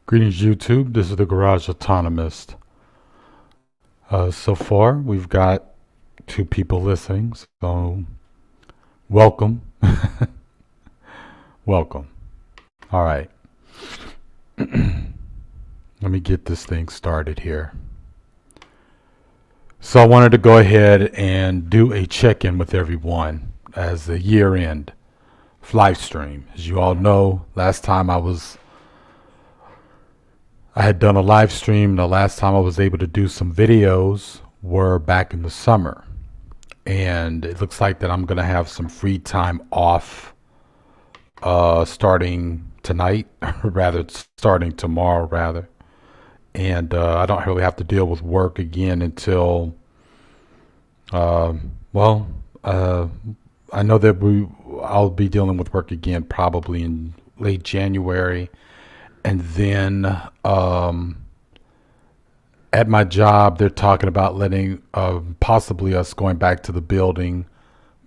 Greetings, YouTube. This is the Garage Autonomist. So far, we've got two people listening, so welcome. Welcome. All right. Let me get this thing started here. So I wanted to go ahead and do a check-in with everyone as the year-end live stream. As you all know, last time I had done a live stream. The last time I was able to do some videos were back in the summer. And it looks like that I'm going to have some free time off starting tonight, or rather starting tomorrow, rather. And I don't really have to deal with work again until, I know that I'll be dealing with work again probably in late January. And then at my job, they're talking about letting possibly us going back to the building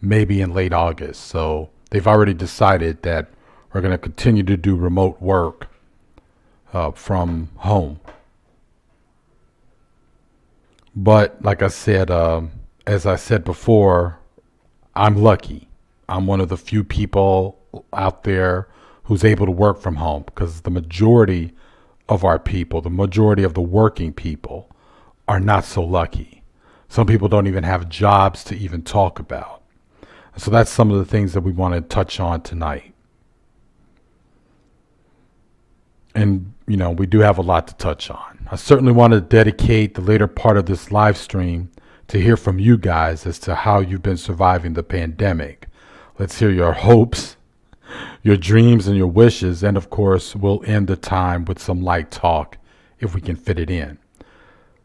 maybe in late August. So they've already decided that we're going to continue to do remote work from home. But like I said, as I said before, I'm lucky. I'm one of the few people out there who's able to work from home, because the majority of our people, the majority of the working people, are not so lucky. Some people don't even have jobs to even talk about. So that's some of the things that we want to touch on tonight. And, you know, we do have a lot to touch on. I certainly want to dedicate the later part of this live stream to hear from you guys as to how you've been surviving the pandemic. Let's hear your hopes, your dreams, and your wishes. And of course, we'll end the time with some light talk if we can fit it in.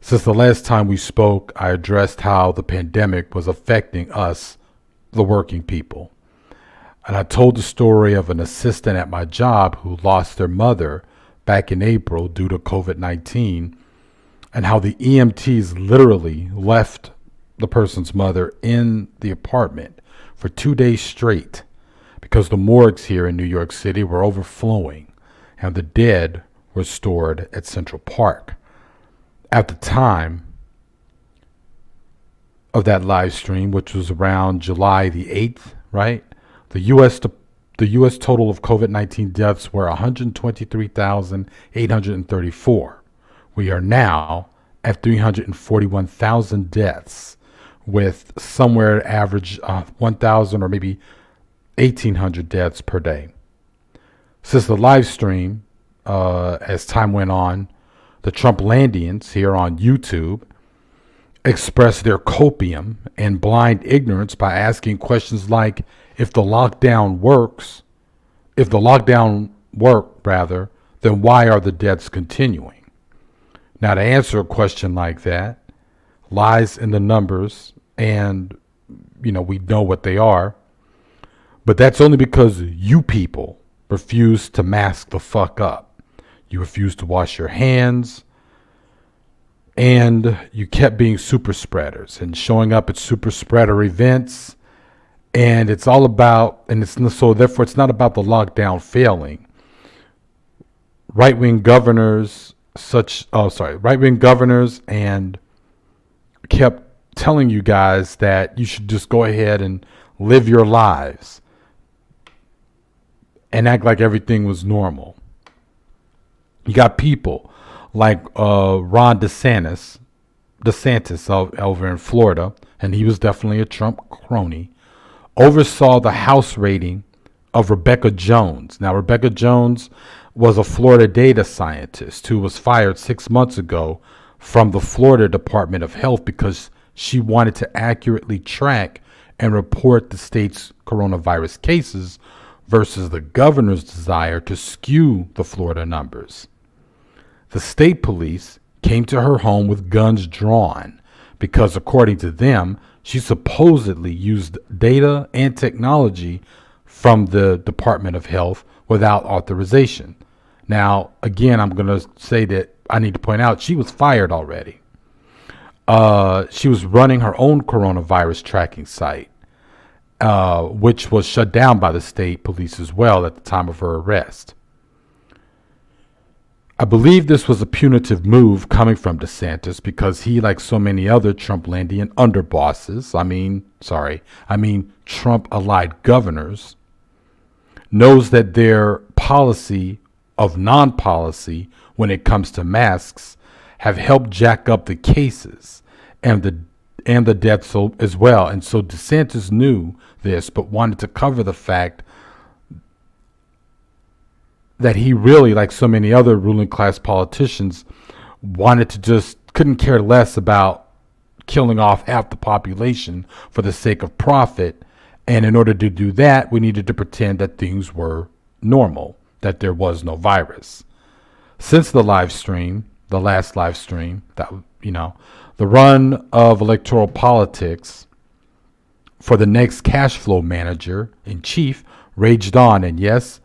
Since the last time we spoke, I addressed how the pandemic was affecting us, the working people. And I told the story of an assistant at my job who lost their mother back in April due to COVID-19, and how the EMTs literally left the person's mother in the apartment for 2 days straight because the morgues here in New York City were overflowing and the dead were stored at Central Park. At the time of that live stream, which was around July the 8th, right? The U.S. total of COVID-19 deaths were 123,834. We are now at 341,000 deaths, with somewhere average 1,000 or maybe 1,800 deaths per day. Since the live stream, as time went on, the Trumplandians here on YouTube expressed their copium and blind ignorance by asking questions like, if the lockdown worked, then why are the deaths continuing? Now, to answer a question like that lies in the numbers, and, you know, we know what they are. But that's only because you people refuse to mask the fuck up. You refuse to wash your hands. And you kept being super spreaders and showing up at super spreader events. And it's all about, therefore it's not about the lockdown failing. Right-wing governors and kept telling you guys that you should just go ahead and live your lives and act like everything was normal. You got people like Ron DeSantis over in Florida, and he was definitely a Trump crony, oversaw the House rating of Rebecca Jones. Now, Rebecca Jones was a Florida data scientist who was fired 6 months ago from the Florida Department of Health because she wanted to accurately track and report the state's coronavirus cases versus the governor's desire to skew the Florida numbers. The state police came to her home with guns drawn because, according to them, she supposedly used data and technology from the Department of Health without authorization. Now, again, I'm going to say that I need to point out she was fired already. She was running her own coronavirus tracking site, which was shut down by the state police as well at the time of her arrest. I believe this was a punitive move coming from DeSantis because he, like so many other Trumplandian underbosses, I mean Trump-allied governors, knows that their policy of non-policy when it comes to masks have helped jack up the cases and the deaths as well. And so DeSantis knew this, but wanted to cover the fact that he really, like so many other ruling class politicians, couldn't care less about killing off half the population for the sake of profit. And in order to do that, we needed to pretend that things were normal, that there was no virus. Since the last live stream, the run of electoral politics for the next cash flow manager in chief raged on. And yes,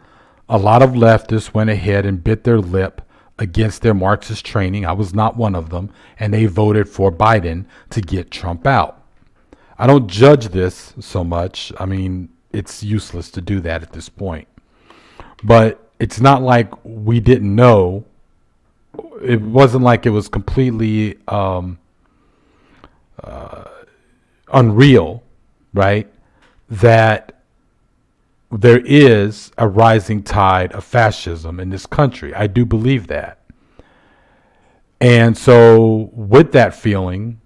a lot of leftists went ahead and bit their lip against their Marxist training. I was not one of them. And they voted for Biden to get Trump out. I don't judge this so much. I mean, it's useless to do that at this point. But it's not like we didn't know. It wasn't like it was completely unreal, right? That there is a rising tide of fascism in this country. I do believe that. And so with that feeling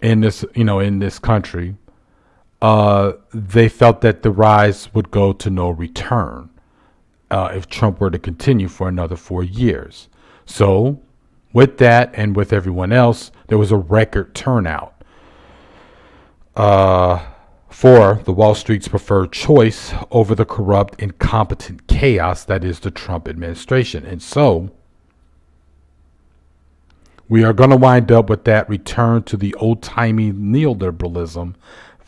in this country, they felt that the rise would go to no return if Trump were to continue for another 4 years. So with that and with everyone else, there was a record turnout for the Wall Street's preferred choice over the corrupt, incompetent chaos that is the Trump administration. And so we are going to wind up with that return to the old-timey neoliberalism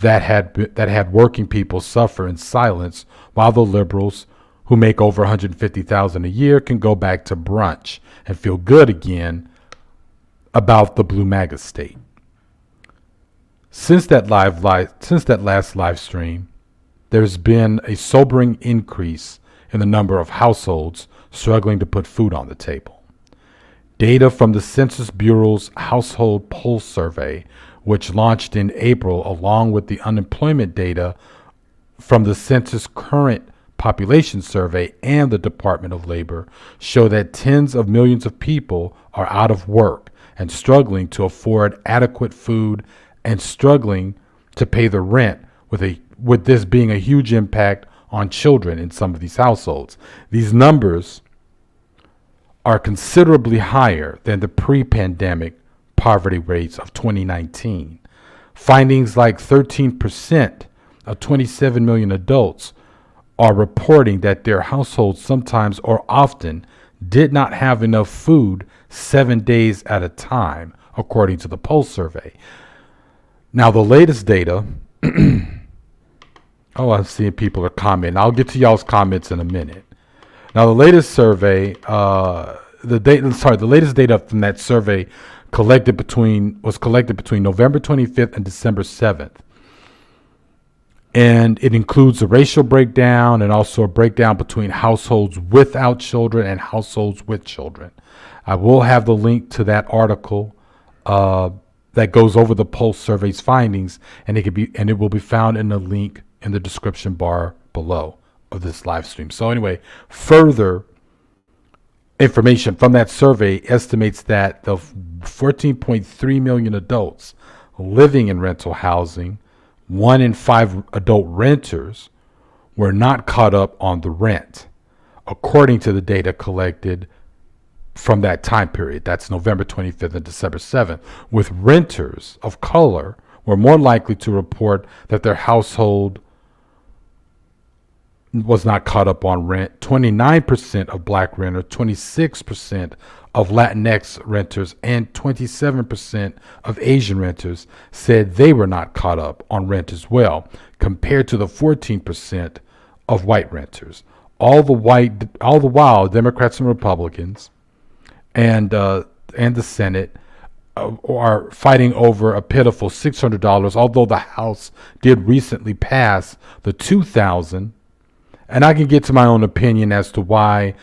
that had working people suffer in silence while the liberals who make over $150,000 a year can go back to brunch and feel good again about the blue MAGA state. Since that last live stream, there's been a sobering increase in the number of households struggling to put food on the table. Data from the Census Bureau's Household Pulse Survey, which launched in April, along with the unemployment data from the Census Current Population Survey and the Department of Labor, show that tens of millions of people are out of work and struggling to afford adequate food and struggling to pay the rent, with this being a huge impact on children in some of these households. These numbers are considerably higher than the pre-pandemic poverty rates of 2019. Findings like 13% of 27 million adults are reporting that their households sometimes or often did not have enough food 7 days at a time, according to the Pulse survey. Now, the latest data, I'm seeing people are commenting. I'll get to y'all's comments in a minute. Now, the latest survey, the latest data from that survey was collected between November 25th and December 7th. And it includes a racial breakdown and also a breakdown between households without children and households with children. I will have the link to that article that goes over the Pulse survey's findings, and it will be found in the link in the description bar below of this live stream. So anyway, further information from that survey estimates that the 14.3 million adults living in rental housing, 1 in 5 adult renters, were not caught up on the rent, according to the data collected from that time period. That's November 25th and December 7th. With renters of color were more likely to report that their household was not caught up on rent. 29% of black renters, 26% of Latinx renters, and 27% of Asian renters said they were not caught up on rent as well, compared to the 14% of white renters. All the while, Democrats and Republicans and the Senate are fighting over a pitiful $600, although the House did recently pass the $2,000. And I can get to my own opinion as to why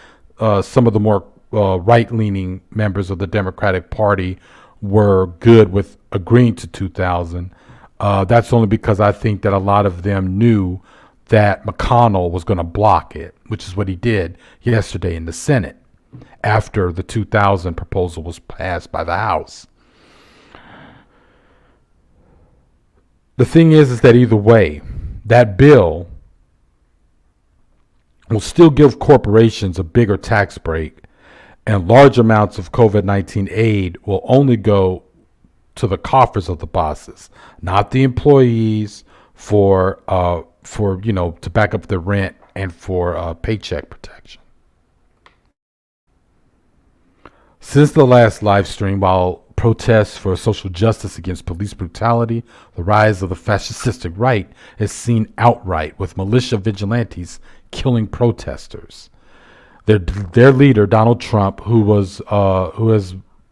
some of the more right-leaning members of the Democratic Party were good with agreeing to 2,000. That's only because I think that a lot of them knew that McConnell was going to block it, which is what he did yesterday in the Senate after the 2,000 proposal was passed by the House. The thing is that either way, that bill will still give corporations a bigger tax break, and large amounts of COVID-19 aid will only go to the coffers of the bosses, not the employees for to back up the rent and for paycheck protection. Since the last live stream, while protests for social justice against police brutality, the rise of the fascistic right is seen outright, with militia vigilantes killing protesters. Their leader, Donald Trump, who has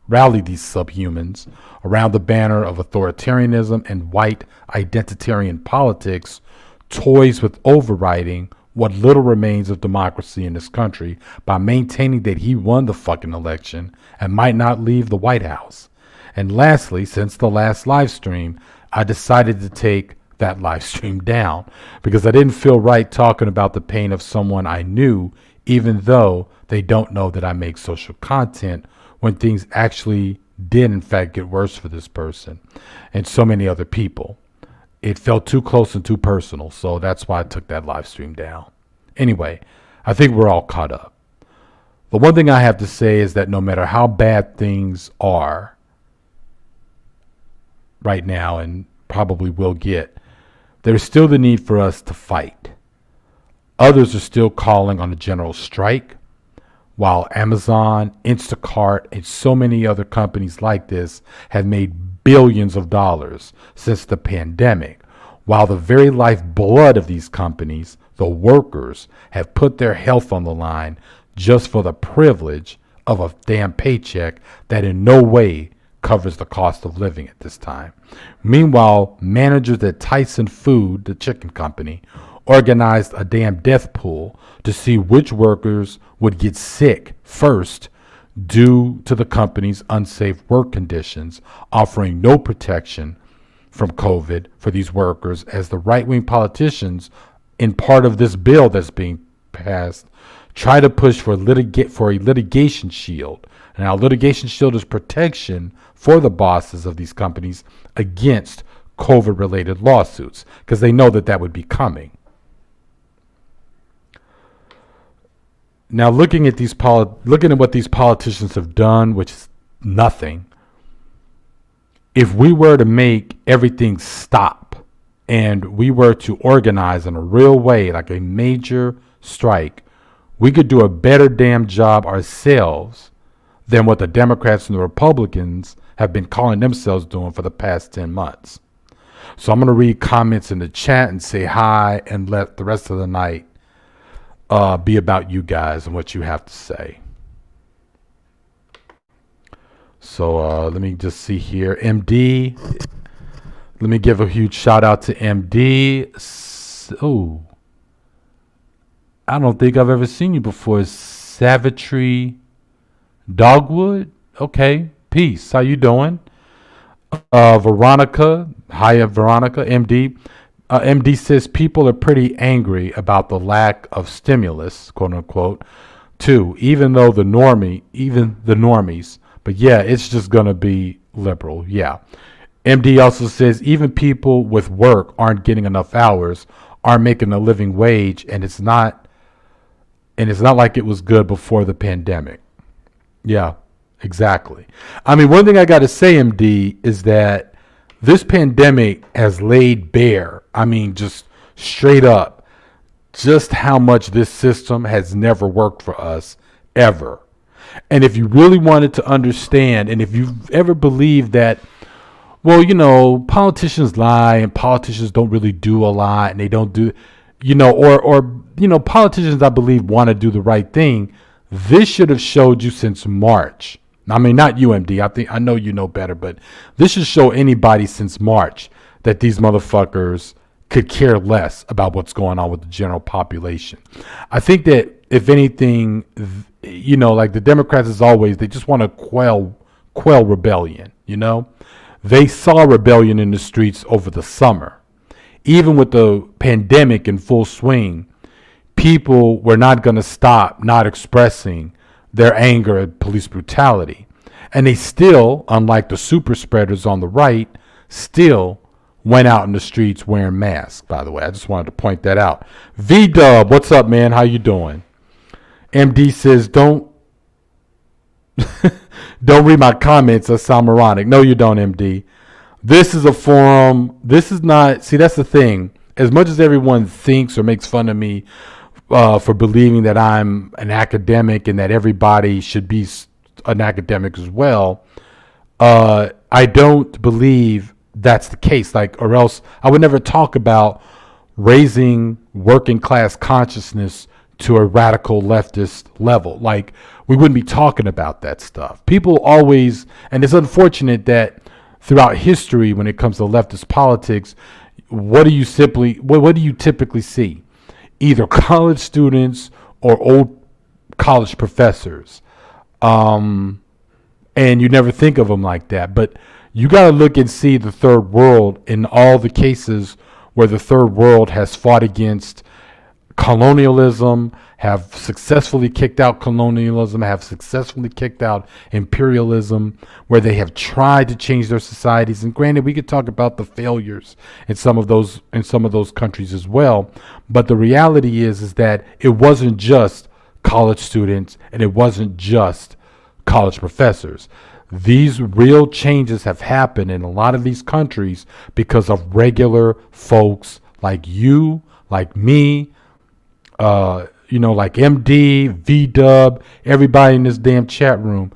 rallied these subhumans around the banner of authoritarianism and white identitarian politics, toys with overriding what little remains of democracy in this country by maintaining that he won the fucking election and might not leave the White House. And lastly, since the last live stream, I decided to take that live stream down because I didn't feel right talking about the pain of someone I knew, even though they don't know that I make social content, when things actually did in fact get worse for this person and so many other people. It felt too close and too personal, so that's why I took that live stream down. Anyway, I think we're all caught up. The one thing I have to say is that no matter how bad things are right now and probably will get, there's still the need for us to fight. Others are still calling on a general strike, while Amazon, Instacart, and so many other companies like this have made billions of dollars since the pandemic, while the very lifeblood of these companies, the workers, have put their health on the line just for the privilege of a damn paycheck that in no way covers the cost of living at this time. Meanwhile, managers at Tyson Food, the chicken company, organized a damn death pool to see which workers would get sick first due to the company's unsafe work conditions, offering no protection from COVID for these workers, as the right-wing politicians, in part of this bill that's being passed, try to push for a litigation shield. Now, litigation shield is protection for the bosses of these companies against COVID-related lawsuits, because they know that would be coming. Now, looking at what these politicians have done, which is nothing, if we were to make everything stop and we were to organize in a real way, like a major strike, we could do a better damn job ourselves than what the Democrats and the Republicans have been calling themselves doing for the past 10 months. So I'm going to read comments in the chat and say hi and let the rest of the night be about you guys and what you have to say. So let me just see here. MD, let me give a huge shout out to MD. Oh, I don't think I've ever seen you before. Savitry Dogwood. Okay, peace. How you doing? Veronica. Hiya, Veronica. MD. MD says people are pretty angry about the lack of stimulus, quote unquote, too, even the normies. But yeah, it's just going to be liberal. Yeah. MD also says even people with work aren't getting enough hours, aren't making a living wage, and it's not like it was good before the pandemic. Yeah, exactly. I mean, one thing I got to say, MD, is that this pandemic has laid bare, I mean, just straight up, just how much this system has never worked for us, ever. And if you really wanted to understand, and if you've ever believed that, well, politicians lie and politicians don't really do a lot and they don't do, politicians, I believe, want to do the right thing. This should have showed you since March. I mean, not you, MD. I know you know better, but this should show anybody since March that these motherfuckers could care less about what's going on with the general population. I think that if anything, like the Democrats as always, they just want to quell rebellion. They saw rebellion in the streets over the summer. Even with the pandemic in full swing, people were not going to stop not expressing their anger at police brutality. And they still, unlike the super spreaders on the right, still went out in the streets wearing masks, by the way. I just wanted to point that out. V-Dub, what's up, man? How you doing? MD says, don't read my comments. That sound moronic. No, you don't, MD. This is a forum. This is not. See, that's the thing. As much as everyone thinks or makes fun of me for believing that I'm an academic and that everybody should be an academic as well, I don't believe that's the case. Or else I would never talk about raising working class consciousness to a radical leftist level. We wouldn't be talking about that stuff. People always, and it's unfortunate that throughout history, when it comes to leftist politics, what do you typically see? Either college students or old college professors. And you never think of them like that. But you got to look and see the third world in all the cases where the third world has fought against colonialism, have successfully kicked out colonialism, have successfully kicked out imperialism, where they have tried to change their societies. And granted, we could talk about the failures in some of those countries as well. But the reality is that it wasn't just college students and it wasn't just college professors. These real changes have happened in a lot of these countries because of regular folks like you, like me, like MD, V-Dub, everybody in this damn chat room.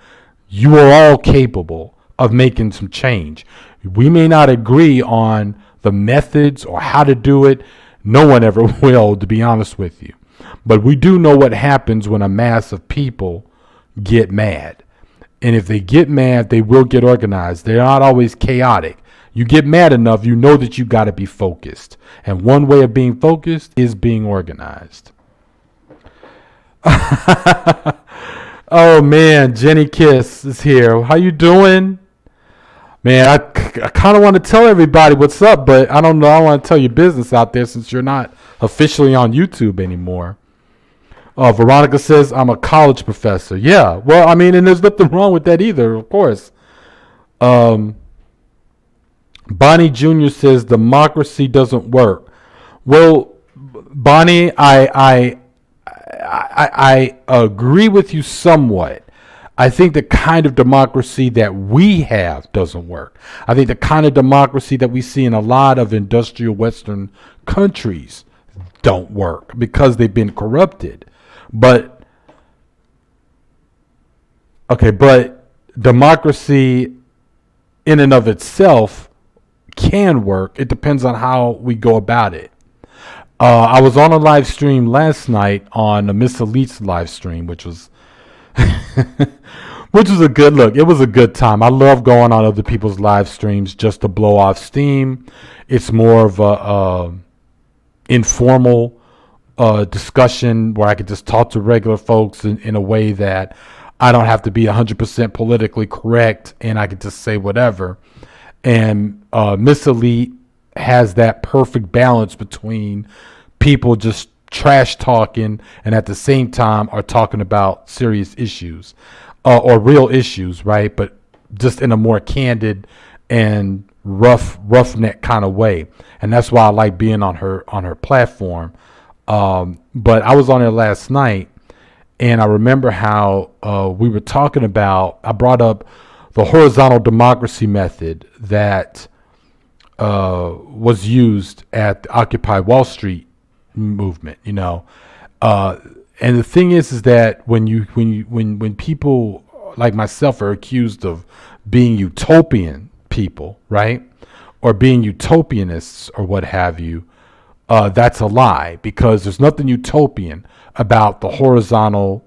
You are all capable of making some change. We may not agree on the methods or how to do it. No one ever will, to be honest with you. But we do know what happens when a mass of people get mad. And if they get mad, they will get organized. They're not always chaotic. You get mad enough, you know that you got to be focused. And one way of being focused is being organized. Oh, man, Jenny Kiss is here. How you doing? Man, I kind of want to tell everybody what's up, but I don't know. I want to tell your business out there since you're not officially on YouTube anymore. Veronica says, I'm a college professor. Yeah, well, I mean, and there's nothing wrong with that either, of course. Bonnie Jr. says, democracy doesn't work. Well, Bonnie, I agree with you somewhat. I think the kind of democracy that we have doesn't work. I think the kind of democracy that we see in a lot of industrial Western countries don't work because they've been corrupted. But democracy in and of itself can work. It depends on how we go about it. I was on a live stream last night on a Miss Elite's live stream, which was a good look. It was a good time. I love going on other people's live streams just to blow off steam. It's more of a informal discussion where I could just talk to regular folks in a way that I don't have to be 100% politically correct and I could just say whatever. And Miss Elite has that perfect balance between people just trash talking and at the same time are talking about serious issues or real issues, right? But just in a more candid and roughneck kind of way. And that's why I like being on her platform. But I was on there last night and I remember how we were talking about, I brought up the horizontal democracy method that was used at the Occupy Wall Street movement, and the thing is that when people like myself are accused of being utopian people, right, or being utopianists or what have you, that's a lie, because there's nothing utopian about horizontal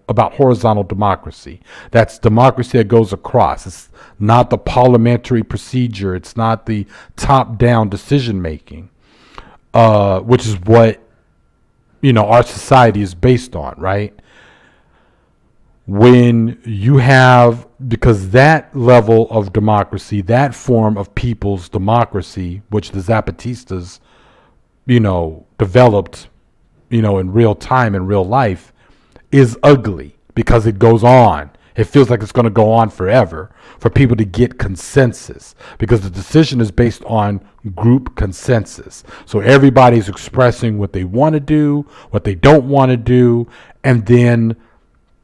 democracy. That's democracy that goes across. It's not the parliamentary procedure. It's not the top-down decision making, which is what our society is based on, right? when you have, because that level of democracy, that form of people's democracy, which the Zapatistas, developed, in real time, in real life, is ugly because it goes on. It feels like it's going to go on forever for people to get consensus, because the decision is based on group consensus. So everybody's expressing what they want to do, what they don't want to do, and then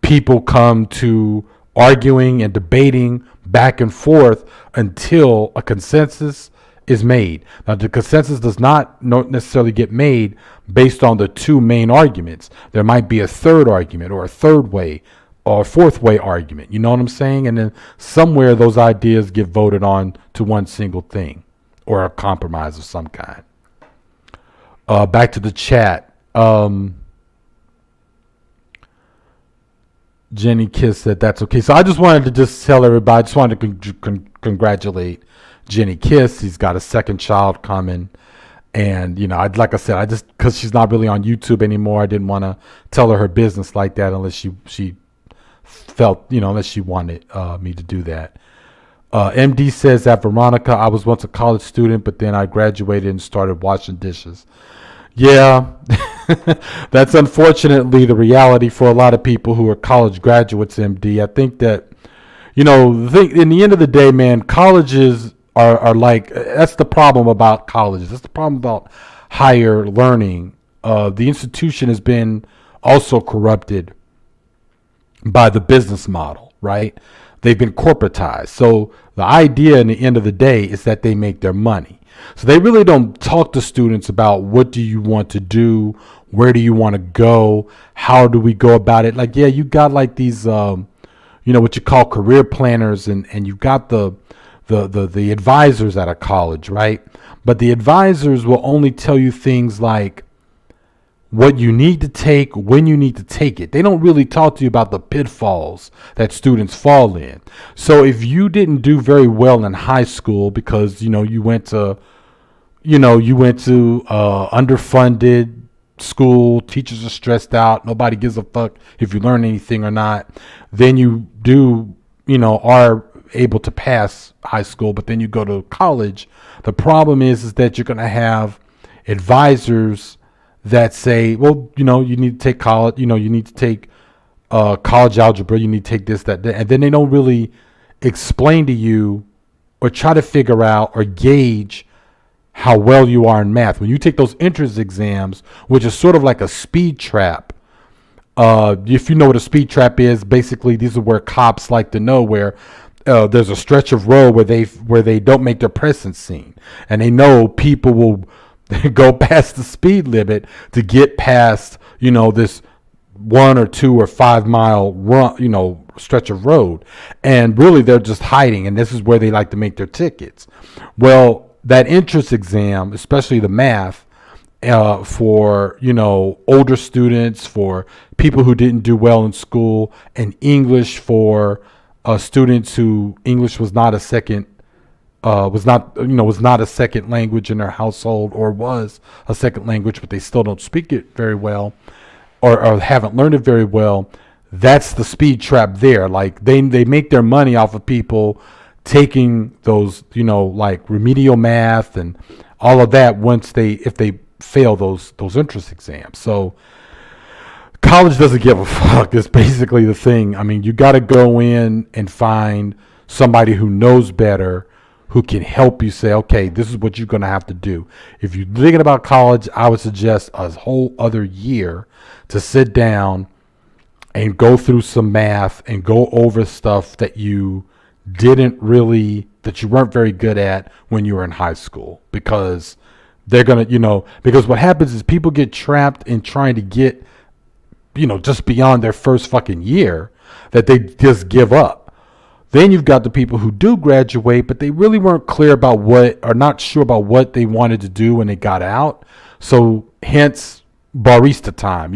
people come to arguing and debating back and forth until a consensus is made. Now, the consensus does not necessarily get made based on the two main arguments. There might be a third argument or a third way or a fourth way argument. You know what I'm saying? And then somewhere those ideas get voted on to one single thing or a compromise of some kind. Back to the chat. Jenny Kiss said that's okay. So I just wanted to just tell everybody, I just wanted to congratulate Jenny Kiss. He's got a second child coming. And, like I said, I just, because she's not really on YouTube anymore, I didn't want to tell her business like that unless she felt, unless she wanted me to do that. MD says that Veronica, I was once a college student, but then I graduated and started washing dishes. Yeah, that's unfortunately the reality for a lot of people who are college graduates, MD. I think that, in the end of the day, man, colleges are like, that's the problem about colleges. That's the problem about higher learning. The institution has been also corrupted by the business model, right? They've been corporatized. So the idea in the end of the day is that they make their money. So they really don't talk to students about what do you want to do? Where do you want to go? How do we go about it? Like, yeah, you got like these, what you call career planners, and you've got the advisors at a college, right? But the advisors will only tell you things like what you need to take, when you need to take it. They don't really talk to you about the pitfalls that students fall in. So if you didn't do very well in high school because, you went to underfunded school, teachers are stressed out, nobody gives a fuck if you learn anything or not, then you do, are able to pass high school, but then you go to college. The problem is that you're going to have advisors that say, well, you need to take college, you need to take college algebra, you need to take this, that, and then they don't really explain to you or try to figure out or gauge how well you are in math. When you take those entrance exams, which is sort of like a speed trap, if you know what a speed trap is, basically these are where cops like to know where there's a stretch of road where they don't make their presence seen, and they know people will go past the speed limit to get past, this 1 or 2 or 5 mile run, stretch of road. And really they're just hiding. And this is where they like to make their tickets. Well, that entrance exam, especially the math, for, older students, for people who didn't do well in school, and English for students who English was not a second was not a second language in their household, or was a second language, but they still don't speak it very well, or haven't learned it very well. That's the speed trap there. Like they make their money off of people taking those, like remedial math and all of that if they fail those entrance exams. So college doesn't give a fuck. That's basically the thing. I mean, you got to go in and find somebody who knows better, who can help you say, okay, this is what you're going to have to do. If you're thinking about college, I would suggest a whole other year to sit down and go through some math and go over stuff that you weren't very good at when you were in high school, because they're going to, because what happens is people get trapped in trying to get, just beyond their first fucking year, that they just give up. Then you've got the people who do graduate, but they really weren't clear about not sure about what they wanted to do when they got out. So hence barista time,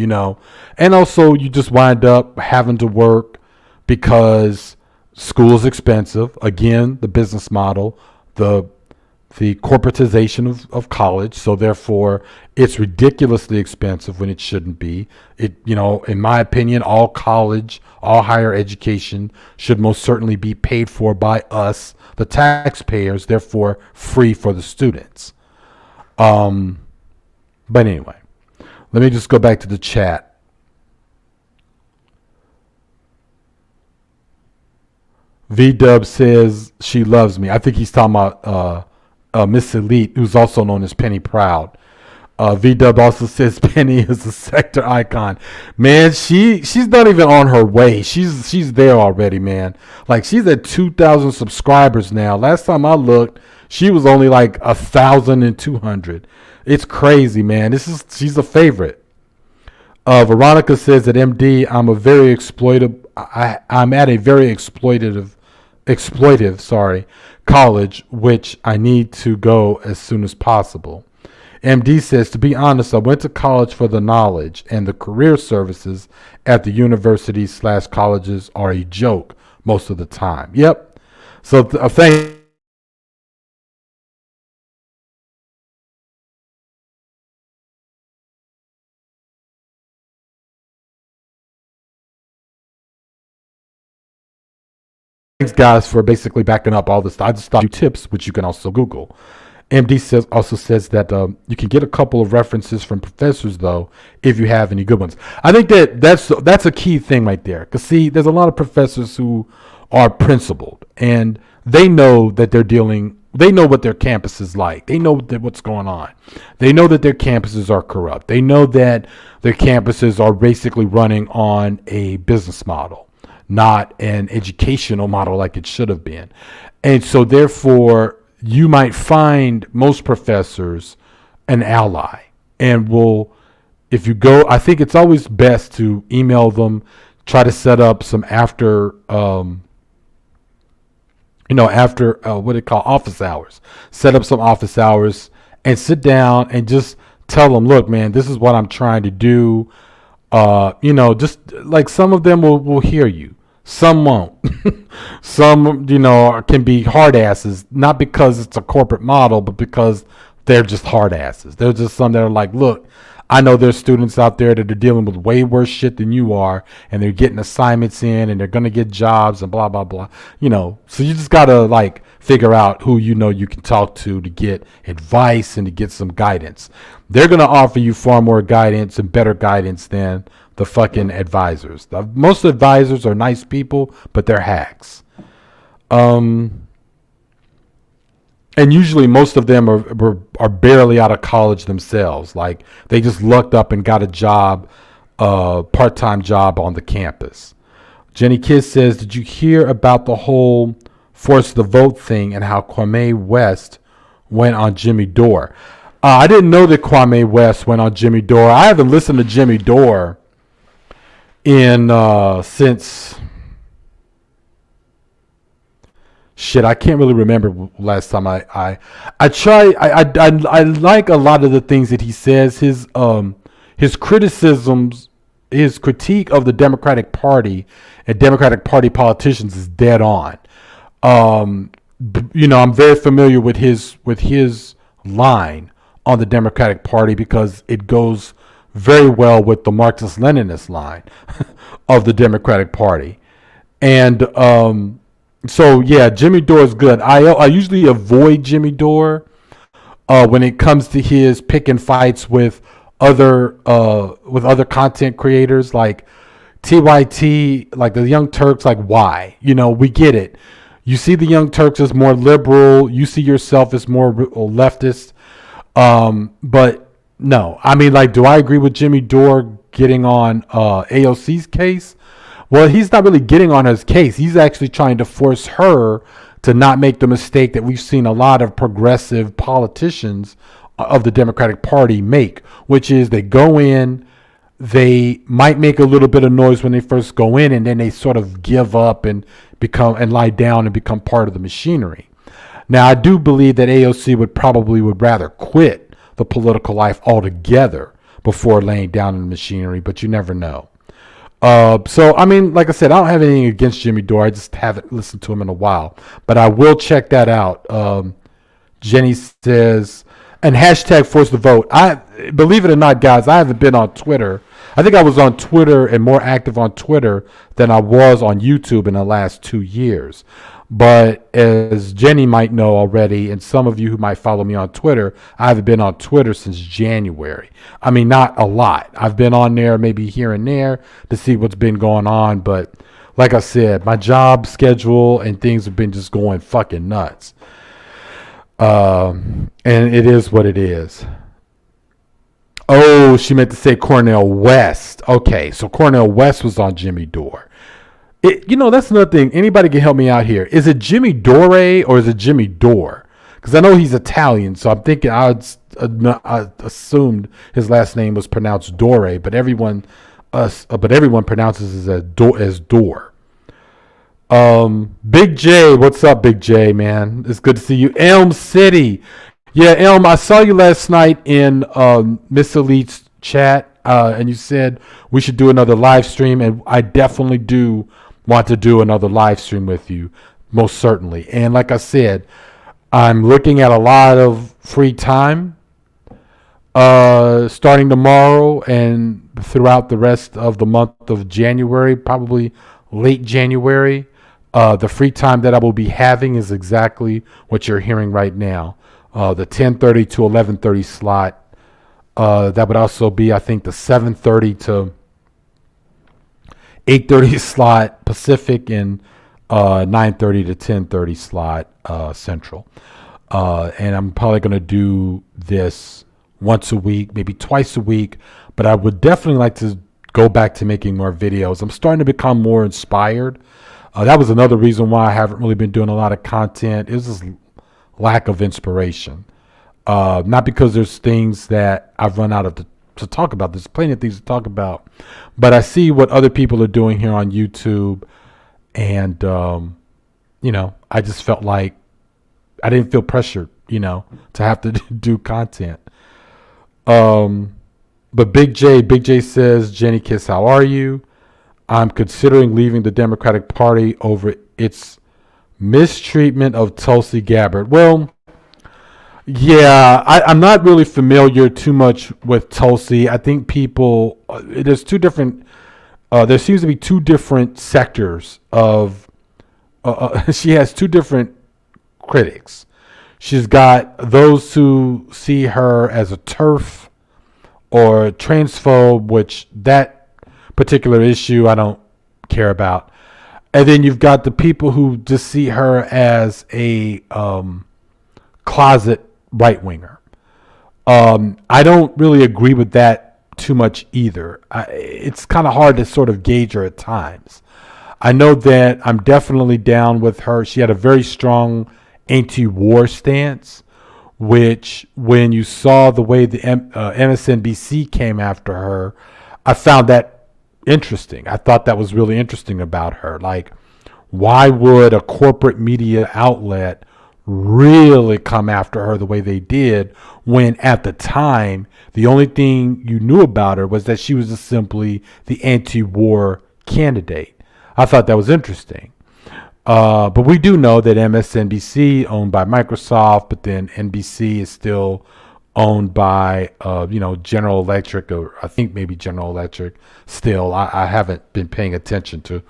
and also you just wind up having to work because school is expensive. Again, the business model, the the corporatization of college. So therefore, it's ridiculously expensive when it shouldn't be. It, in my opinion, all college, all higher education should most certainly be paid for by us, the taxpayers, therefore free for the students. But anyway, let me just go back to the chat. V-Dub says she loves me. I think he's talking about Miss Elite, who's also known as Penny Proud. V-Dub also says Penny is a sector icon. Man, she's not even on her way. She's there already, man. Like, she's at 2,000 subscribers now. Last time I looked, she was only like 1,200. It's crazy, man. She's a favorite. Veronica says that MD, I'm at a very exploitive college, which I need to go as soon as possible. MD says, to be honest, I went to college for the knowledge, and the career services at the universities/colleges are a joke most of the time. Yep. So thank thanks, guys, for basically backing up all this. I just thought you tips, which you can also Google. MD also says that you can get a couple of references from professors, though, if you have any good ones. I think that's a key thing right there. Because, see, there's a lot of professors who are principled, and they know that they know what their campus is like. They know what's going on. They know that their campuses are corrupt. They know that their campuses are basically running on a business model, not an educational model like it should have been. And so, therefore, you might find most professors an ally, and if you go, I think it's always best to email them, try to set up some after what they call office hours. Set up some office hours and sit down and just tell them, look, man, this is what I'm trying to do. Just like, some of them will hear you. Some won't. Some, can be hard asses, not because it's a corporate model, but because they're just hard asses. There's just some that are like, look, I know there's students out there that are dealing with way worse shit than you are, and they're getting assignments in, and they're going to get jobs and blah, blah, blah. So you just got to figure out who you can talk to get advice and to get some guidance. They're going to offer you far more guidance and better guidance than the fucking advisors. Most advisors are nice people, but they're hacks. And usually most of them are barely out of college themselves. Like, they just lucked up and got a job, part-time job on the campus. Jenny Kiss says, did you hear about the whole force the vote thing and how Kwame West went on Jimmy Dore? I didn't know that Kwame West went on Jimmy Dore. I haven't listened to Jimmy Dore since... Shit, I can't really remember last time I like a lot of the things that he says. His criticisms, his critique of the Democratic Party and Democratic Party politicians is dead on. I'm very familiar with his line on the Democratic Party because it goes very well with the Marxist-Leninist line of the Democratic Party. And so yeah, Jimmy Dore is good. I usually avoid Jimmy Dore when it comes to his picking fights with other content creators like TYT, like the Young Turks. Like, why? We get it. You see the Young Turks as more liberal. You see yourself as more leftist. But no, I mean, like, do I agree with Jimmy Dore getting on AOC's case? Well, he's not really getting on his case. He's actually trying to force her to not make the mistake that we've seen a lot of progressive politicians of the Democratic Party make, which is they go in, they might make a little bit of noise when they first go in, and then they sort of give up and lie down and become part of the machinery. Now, I do believe that AOC would rather quit the political life altogether before laying down in the machinery, but you never know. So, I mean, like I said, I don't have anything against Jimmy Dore. I just haven't listened to him in a while. But I will check that out. Jenny says, and hashtag force the vote. I believe it or not, guys, I haven't been on Twitter. I think I was on Twitter and more active on Twitter than I was on YouTube in the last 2 years. But as Jenny might know already, and some of you who might follow me on Twitter, I haven't been on Twitter since January. I mean, not a lot. I've been on there maybe here and there to see what's been going on. But like I said, my job schedule and things have been just going fucking nuts. And it is what it is. Oh, she meant to say Cornel West. Okay, so Cornel West was on Jimmy Dore. That's another thing. Anybody can help me out here. Is it Jimmy Dore or is it Jimmy Dore? Because I know he's Italian, so I'm thinking I assumed his last name was pronounced Dore, but everyone pronounces it as Dore. Big J, what's up, Big J, man? It's good to see you. Elm City. Yeah, Elm, I saw you last night in Miss Elite's chat, and you said we should do another live stream, and I definitely do want to do another live stream with you, most certainly. And like I said, I'm looking at a lot of free time starting tomorrow and throughout the rest of the month of January, probably late January. The free time that I will be having is exactly what you're hearing right now. The 10:30 to 11:30 slot. That would also be, I think, the 7:30 to 8:30 slot Pacific and 9:30 to 10:30 slot Central. And I'm probably going to do this once a week, maybe twice a week. But I would definitely like to go back to making more videos. I'm starting to become more inspired. That was another reason why I haven't really been doing a lot of content. It was just lack of inspiration. Not because there's things that I've run out of to talk about. There's plenty of things to talk about. But I see what other people are doing here on YouTube. And, I just felt like I didn't feel pressured, to have to do content. But Big J says, Jenny Kiss, how are you? I'm considering leaving the Democratic Party over its mistreatment of Tulsi Gabbard. Well, yeah, I'm not really familiar too much with Tulsi. I think people, there's two different, there seems to be two different sectors of, she has two different critics. She's got those who see her as a TERF or transphobe, which that particular issue I don't care about. And then you've got the people who just see her as a closet right-winger. I don't really agree with that too much either. It's kind of hard to sort of gauge her at times. I know that I'm definitely down with her. She had a very strong anti-war stance, which when you saw the way the MSNBC came after her, I found that interesting. I thought that was really interesting about her. Like, why would a corporate media outlet really come after her the way they did when at the time the only thing you knew about her was that she was just simply the anti-war candidate? I thought that was interesting. But we do know that MSNBC owned by Microsoft, but then NBC is still owned by, General Electric, or I think maybe General Electric still. I haven't been paying attention to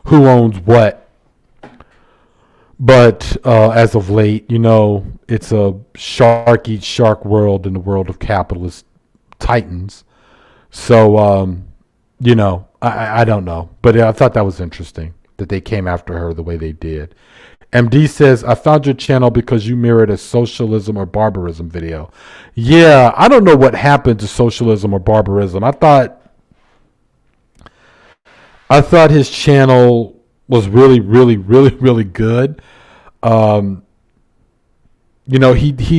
who owns what. But as of late, it's a shark eats shark world in the world of capitalist titans. So, I don't know. But I thought that was interesting that they came after her the way they did. MD says, I found your channel because you mirrored a socialism or barbarism video. Yeah, I don't know what happened to socialism or barbarism. I thought his channel was really, really, really, really good. He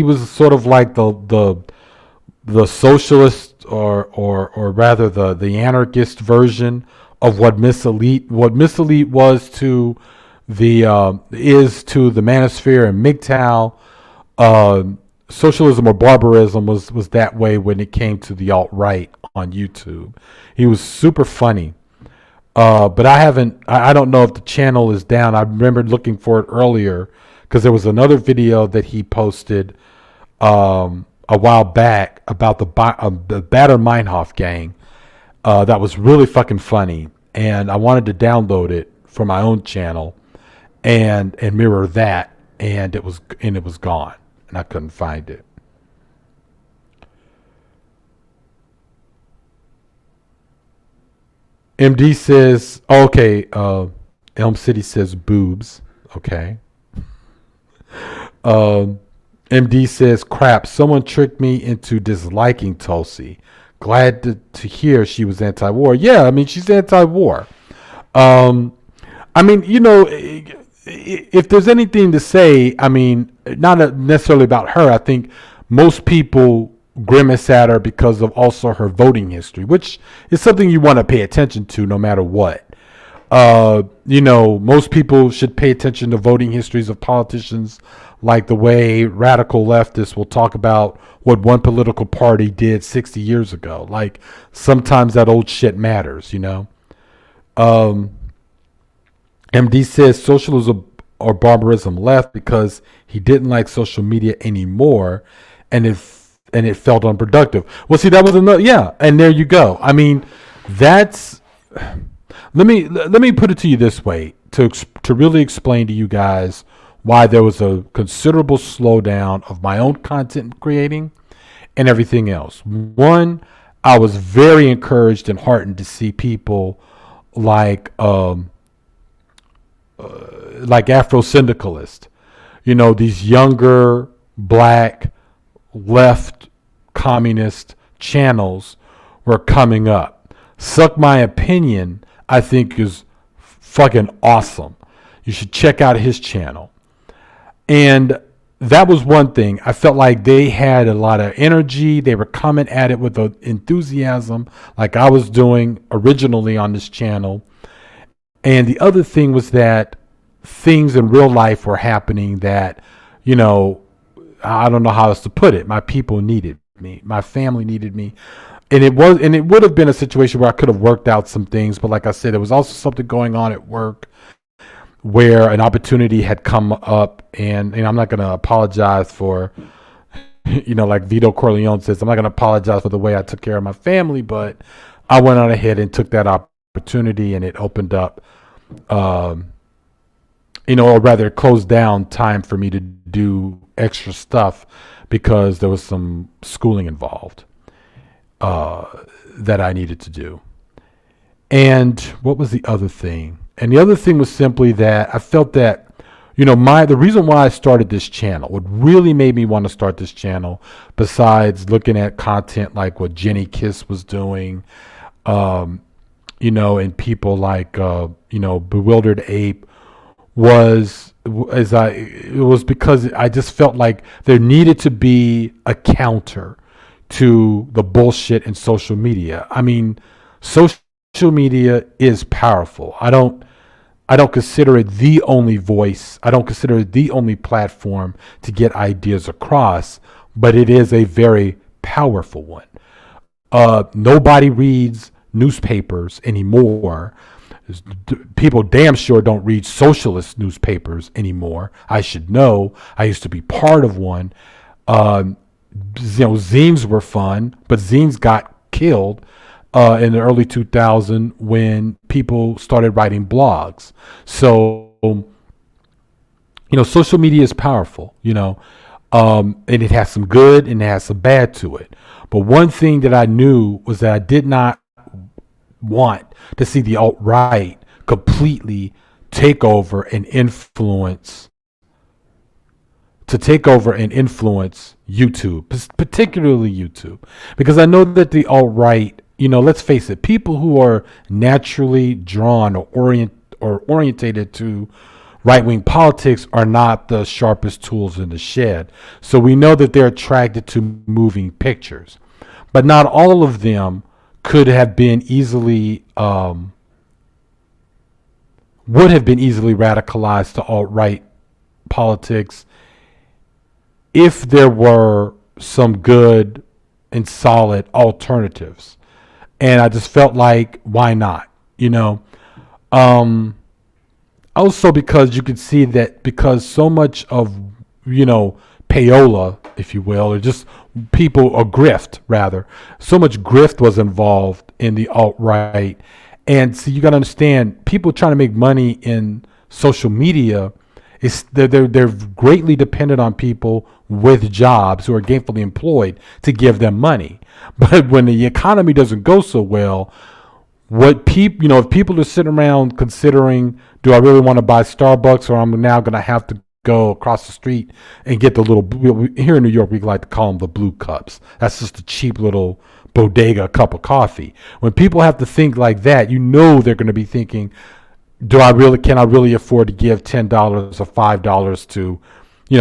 was sort of like the socialist or rather the anarchist version of what Miss Elite was to is to the Manosphere and MGTOW. Socialism or barbarism was that way when it came to the alt-right on YouTube. He was super funny. But I don't know if the channel is down. I remember looking for it earlier because there was another video that he posted a while back about the Bader Meinhof gang that was really fucking funny, and I wanted to download it for my own channel and mirror that, and it was gone, and I couldn't find it. MD says, okay, Elm City says boobs. Okay. MD says, crap, someone tricked me into disliking Tulsi. Glad to hear she was anti-war. Yeah, I mean, she's anti-war. I mean, you know, if there's anything to say, I mean, not necessarily about her. I think most people grimace at her because of also her voting history, which is something you want to pay attention to no matter what. You know, most people should pay attention to voting histories of politicians, like the way radical leftists will talk about what one political party did 60 years ago. Like, sometimes that old shit matters, you know. MD says socialism or barbarism left because he didn't like social media anymore, and it felt unproductive. Well, see, that was another, yeah, and there you go. I mean, that's, let me put it to you this way to really explain to you guys why there was a considerable slowdown of my own content creating and everything else. One, I was very encouraged and heartened to see people like Afro Syndicalist, you know, these younger black left communist channels were coming up. Suck My Opinion, I think, is fucking awesome. You should check out his channel. And that was one thing. I felt like they had a lot of energy. They were coming at it with enthusiasm, like I was doing originally on this channel. And the other thing was that things in real life were happening that, you know, I don't know how else to put it. My people needed me. My family needed me. And it would have been a situation where I could have worked out some things. But like I said, there was also something going on at work where an opportunity had come up. And I'm not going to apologize for, you know, like Vito Corleone says, I'm not going to apologize for the way I took care of my family. But I went on ahead and took that opportunity, and it opened up, you know, or rather closed down time for me to do extra stuff because there was some schooling involved that I needed to do. And what was the other thing? And the other thing was simply that I felt that, you know, the reason why I started this channel, what really made me want to start this channel, besides looking at content like what Jenny Kiss was doing, you know, and people like, you know, Bewildered Ape, was because I just felt like there needed to be a counter to the bullshit in social media. I mean, social media is powerful. I don't consider it the only voice. I don't consider it the only platform to get ideas across, but it is a very powerful one. Nobody reads newspapers anymore. People damn sure don't read socialist newspapers anymore. I should know. I used to be part of one. You know, zines were fun, but zines got killed in the early 2000s when people started writing blogs. So, you know, social media is powerful, you know, and it has some good and it has some bad to it. But one thing that I knew was that I did not want to see the alt-right completely take over and influence YouTube, particularly YouTube, because I know that the alt-right, you know, let's face it, people who are naturally drawn or orientated to right-wing politics are not the sharpest tools in the shed. So we know that they're attracted to moving pictures, but not all of them could have been easily, would have been easily radicalized to alt-right politics if there were some good and solid alternatives. And I just felt like, why not? You know, Also because you could see that because so much of, payola, if you will, or just people, or grift rather, so much grift was involved in the alt-right. And so you got to understand, people trying to make money in social media, they're greatly dependent on people with jobs who are gainfully employed to give them money. But when the economy doesn't go so well, what people, if people are sitting around considering, do I really want to buy Starbucks, or I'm now going to have to go across the street and get the little, here in New York, we like to call them the blue cups. That's just a cheap little bodega cup of coffee. When people have to think like that, they're going to be thinking, can I really afford to give $10 or $5 to,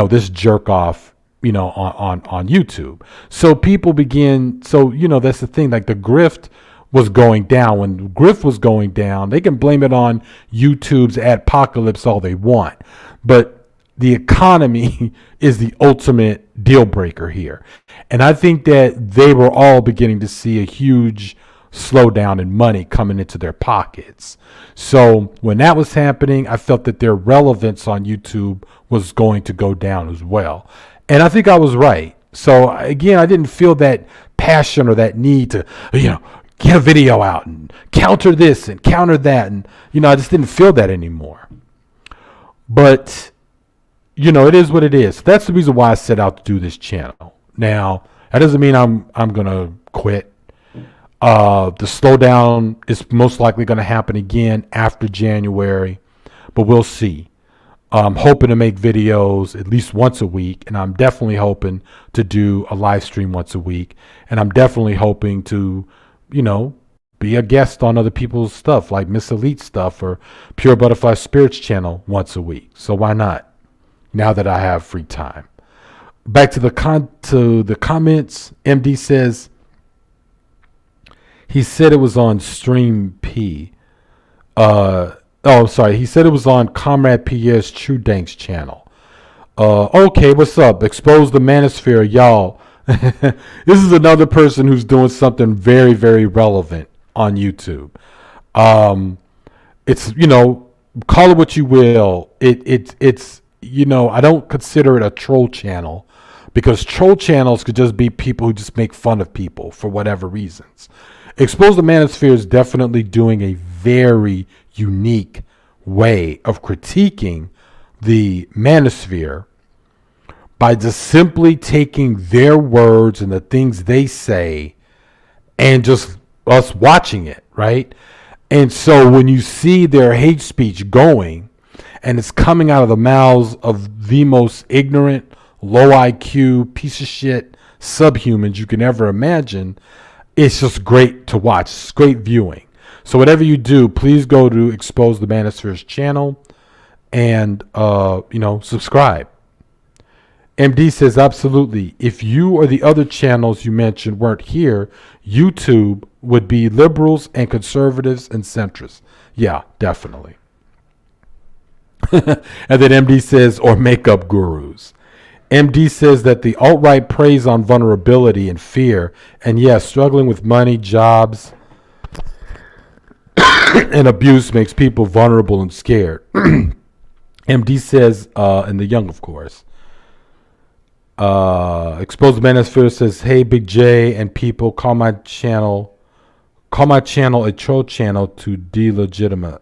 this jerk off, on YouTube? So people begin, that's the thing, like the grift was going down. When grift was going down, they can blame it on YouTube's adpocalypse all they want. But the economy is the ultimate deal breaker here. And I think that they were all beginning to see a huge slowdown in money coming into their pockets. So when that was happening, I felt that their relevance on YouTube was going to go down as well. And I think I was right. So again, I didn't feel that passion or that need to, get a video out and counter this and counter that. And, I just didn't feel that anymore. But, it is what it is. That's the reason why I set out to do this channel. Now, that doesn't mean I'm going to quit. The slowdown is most likely going to happen again after January, but we'll see. I'm hoping to make videos at least once a week, and I'm definitely hoping to do a live stream once a week, and I'm definitely hoping to, be a guest on other people's stuff like Miss Elite stuff or Pure Butterfly Spirits channel once a week. So why not? Now that I have free time. Back to the comments. MD says he said it was on Stream P. I'm sorry. He said it was on Comrade Pierre's True Dank's channel. Okay, what's up? Expose the manosphere, y'all. This is another person who's doing something very, very relevant on YouTube. It's, call it what you will. It's I don't consider it a troll channel, because troll channels could just be people who just make fun of people for whatever reasons. Expose the Manosphere is definitely doing a very unique way of critiquing the Manosphere by just simply taking their words and the things they say and just us watching it, right? And so when you see their hate speech going, and it's coming out of the mouths of the most ignorant, low IQ, piece of shit subhumans you can ever imagine, it's just great to watch. It's great viewing. So whatever you do, please go to Expose the Manosphere's channel and, subscribe. MD says, absolutely. If you or the other channels you mentioned weren't here, YouTube would be liberals and conservatives and centrists. Yeah, definitely. And then MD says, or makeup gurus. MD says that the alt-right preys on vulnerability and fear, and yes, struggling with money, jobs, and abuse makes people vulnerable and scared. MD says, and the young, of course. Exposed Manosphere says, hey, Big J and people, call my channel a troll channel to delegitimate.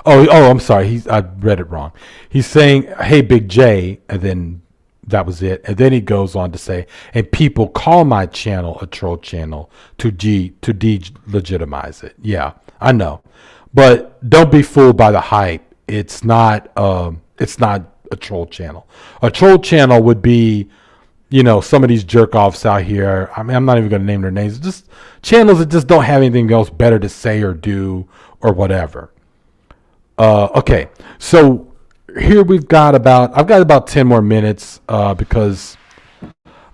Oh, I'm sorry. I read it wrong. He's saying, hey, Big J, and then that was it. And then he goes on to say, and people call my channel a troll channel to delegitimize it. Yeah, I know. But don't be fooled by the hype. It's not a troll channel. A troll channel would be, some of these jerk offs out here. I mean, I'm not even going to name their names. Just channels that just don't have anything else better to say or do or whatever. Okay, so here I've got about 10 more minutes because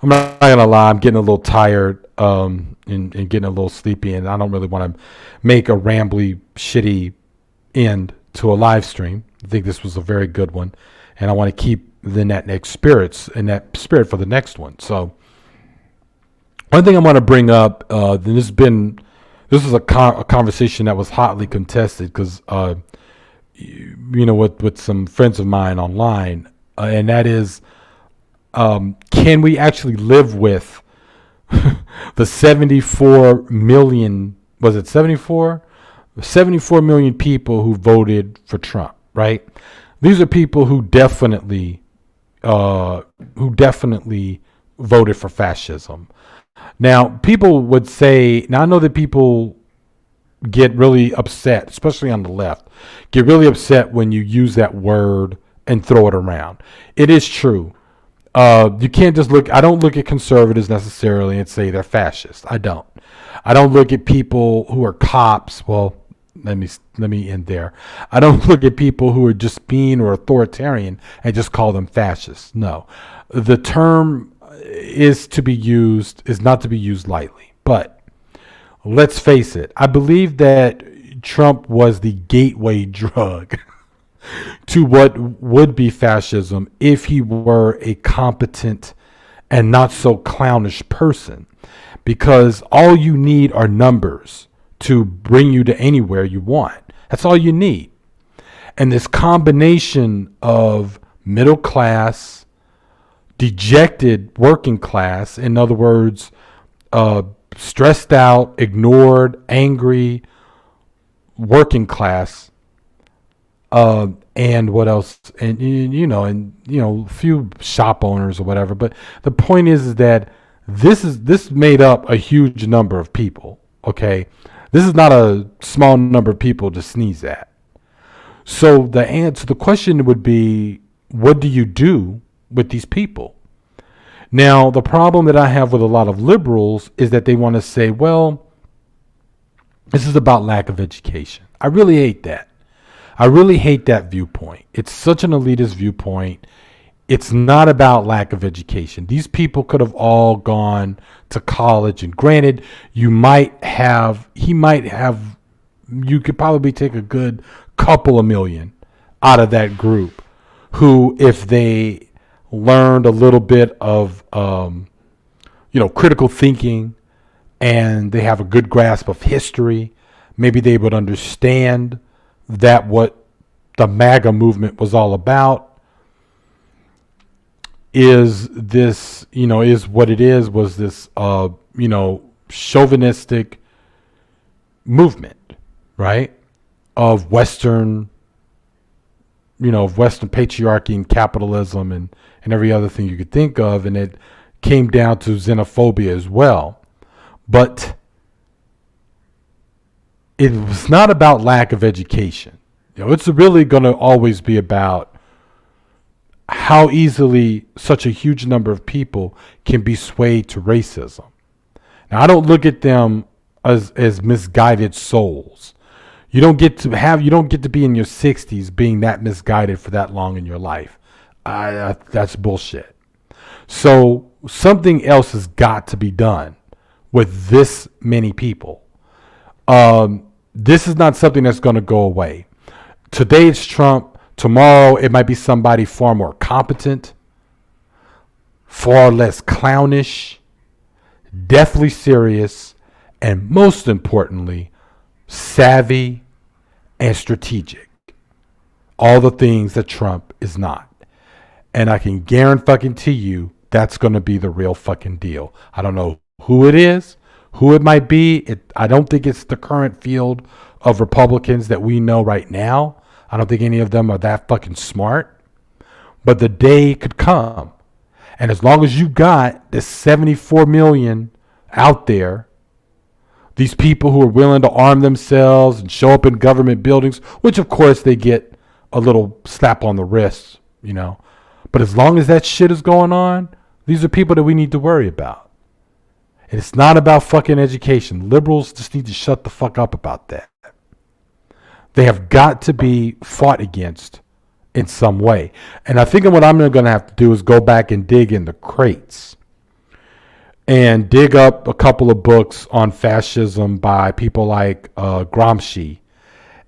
I'm not gonna lie, I'm getting a little tired and getting a little sleepy, and I don't really want to make a rambly, shitty end to a live stream. I think this was a very good one, and I want to keep that spirit for the next one. So one thing I want to bring up, this has been this is a conversation that was hotly contested because, with some friends of mine online, and that is, can we actually live with the 74 million? Was it 74? 74 million people who voted for Trump, right? These are people who definitely voted for fascism. Now, people would say, now I know that people get really upset, especially on the left, get really upset when you use that word and throw it around. It is true. You can't just look, I don't look at conservatives necessarily and say they're fascist. I don't. I don't look at people who are cops. Well, let me end there. I don't look at people who are just mean or authoritarian and just call them fascists. No. The term is not to be used lightly. But let's face it, I believe that Trump was the gateway drug to what would be fascism if he were a competent and not so clownish person. Because all you need are numbers to bring you to anywhere you want. That's all you need. And this combination of middle class, dejected working class, in other words, stressed out, ignored, angry working class, and what else? And a few shop owners or whatever. But the point is that this made up a huge number of people. Okay, this is not a small number of people to sneeze at. So the question would be, what do you do with these people? Now, the problem that I have with a lot of liberals is that they want to say, well, this is about lack of education. I really hate that. I really hate that viewpoint. It's such an elitist viewpoint. It's not about lack of education. These people could have all gone to college, and granted, you could probably take a good couple of million out of that group who, if they learned a little bit of, critical thinking, and they have a good grasp of history, maybe they would understand that what the MAGA movement was all about was this chauvinistic movement, right? Of Western patriarchy and capitalism and every other thing you could think of. And it came down to xenophobia as well. But it was not about lack of education. It's really going to always be about how easily such a huge number of people can be swayed to racism. Now, I don't look at them as misguided souls. You don't get to be in your 60s being that misguided for that long in your life. That's bullshit. So something else has got to be done with this many people. This is not something that's going to go away. Today it's Trump. Tomorrow it might be somebody far more competent, far less clownish, deathly serious, and most importantly, savvy and strategic. All the things that Trump is not. And I can guarantee you that's going to be the real fucking deal. I don't know who it is, who it might be. I don't think it's the current field of Republicans that we know right now. I don't think any of them are that fucking smart. But the day could come. And as long as you got this 74 million out there, these people who are willing to arm themselves and show up in government buildings, which of course they get a little slap on the wrist, But as long as that shit is going on, these are people that we need to worry about. And it's not about fucking education. Liberals just need to shut the fuck up about that. They have got to be fought against in some way. And I think what I'm going to have to do is go back and dig in the crates and dig up a couple of books on fascism by people like Gramsci,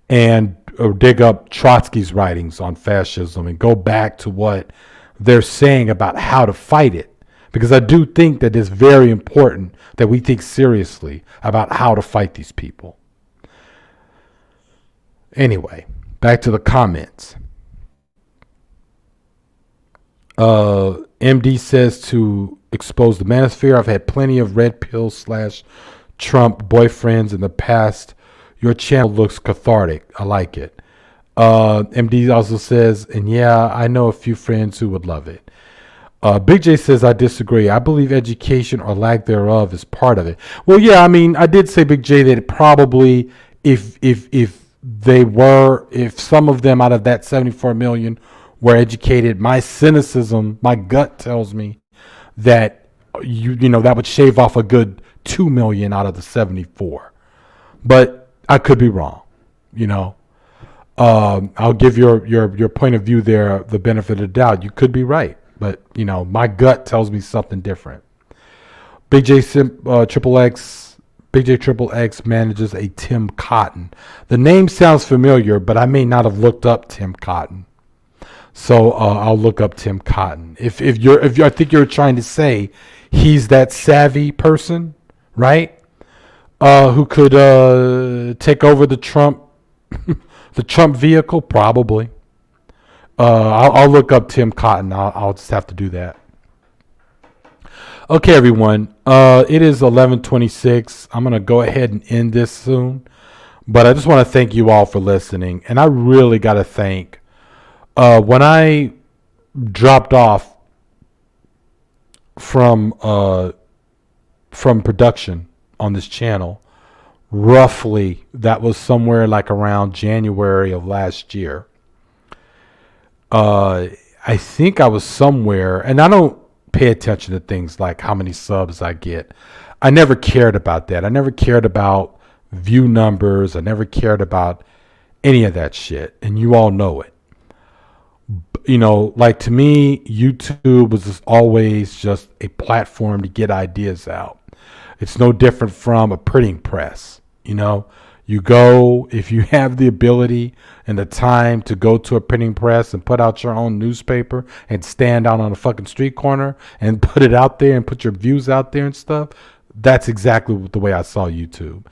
and dig up Trotsky's writings on fascism and go back to what they're saying about how to fight it. because I do think that it's very important that we think seriously about how to fight these people. Anyway, back to the comments. MD says to expose the manosphere, I've had plenty of red pill / Trump boyfriends in the past. Your channel looks cathartic. I like it. MD also says, and yeah, I know a few friends who would love it. Big J says, I disagree. I believe education or lack thereof is part of it. Well, yeah, I mean, I did say, Big J, that it probably, if some of them out of that 74 million were educated, my cynicism, my gut tells me that that would shave off a good 2 million out of the 74. But I could be wrong. I'll give your point of view there the benefit of the doubt. You could be right, but my gut tells me something different. Big J Triple X manages a Tim Cotton. The name sounds familiar, but I may not have looked up Tim Cotton. So I'll look up Tim Cotton. If I think you're trying to say he's that savvy person, right? Who could take over the Trump the Trump vehicle? Probably. I'll look up Tim Cotton. I'll just have to do that. Okay, everyone. It is 11:26. I'm gonna go ahead and end this soon, but I just want to thank you all for listening, and I really got to thank. When I dropped off from production on this channel, roughly that was somewhere like around January of last year. I think I was somewhere, and I don't pay attention to things like how many subs I get. I never cared about that. I never cared about view numbers. I never cared about any of that shit, and you all know it. Like to me, YouTube was just always just a platform to get ideas out. It's no different from a printing press. You go, if you have the ability and the time to go to a printing press and put out your own newspaper and stand out on a fucking street corner and put it out there and put your views out there and stuff. That's exactly the way I saw YouTube.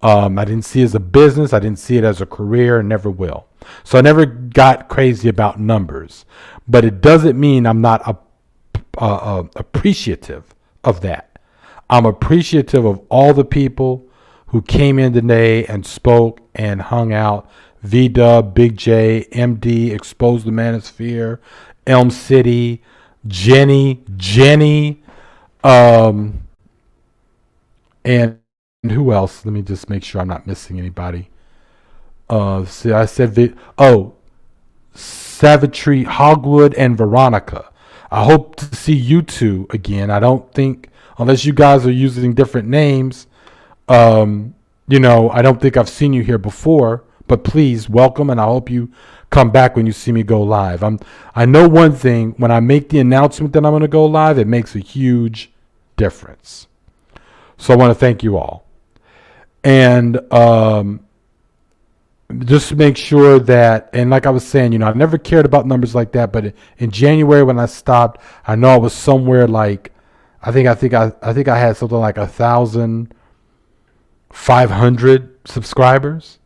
I didn't see it as a business. I didn't see it as a career, and never will. So I never got crazy about numbers, but it doesn't mean I'm not appreciative of that. I'm appreciative of all the people who came in today and spoke and hung out. V-Dub, Big J, MD, Expose the Manosphere, Elm City, Jenny, and who else? Let me just make sure I'm not missing anybody. See, I said, Savitri, Hogwood, and Veronica. I hope to see you two again. I don't think, unless you guys are using different names, I don't think I've seen you here before. But please, welcome, and I hope you come back when you see me go live. I know one thing, when I make the announcement that I'm going to go live, it makes a huge difference. So I want to thank you all. And just to make sure that, and like I was saying, I never cared about numbers like that, but in January when I stopped, I know I was somewhere like, I think I had something like 1,500 subscribers.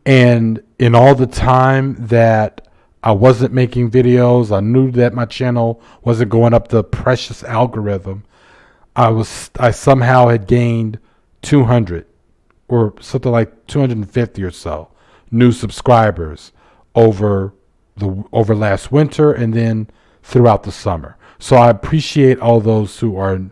And in all the time that I wasn't making videos, I knew that my channel wasn't going up the precious algorithm. I somehow had gained 200 or something like 250 or so new subscribers over last winter and then throughout the summer. So I appreciate all those who were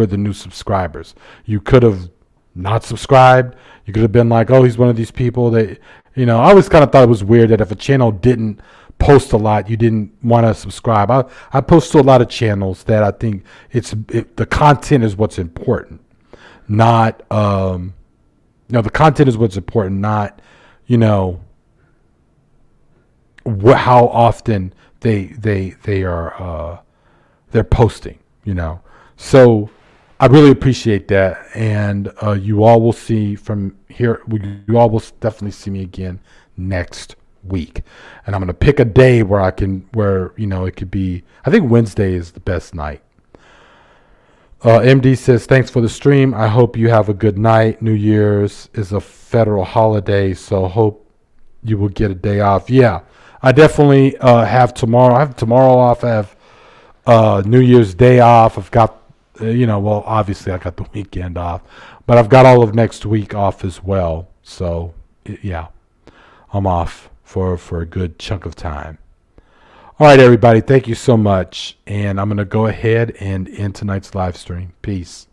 the new subscribers. You could have not subscribed. You could have been like, oh, he's one of these people that, I always kind of thought it was weird that if a channel didn't post a lot, you didn't want to subscribe. I post to a lot of channels that I think the content is what's important, not the content is what's important, not how often they are they're posting. So I really appreciate that, and you all will see from here. You all will definitely see me again next week, and I'm gonna pick a day where it could be. I think Wednesday is the best night. MD says, thanks for the stream. I hope you have a good night. New Year's is a federal holiday, so hope you will get a day off. Yeah, I definitely have tomorrow. I have tomorrow off. I have New Year's Day off. I've got, well, obviously I got the weekend off, but I've got all of next week off as well. So, yeah, I'm off for a good chunk of time. All right, everybody, thank you so much. And I'm going to go ahead and end tonight's live stream. Peace.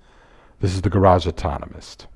This is the Garage Autonomist.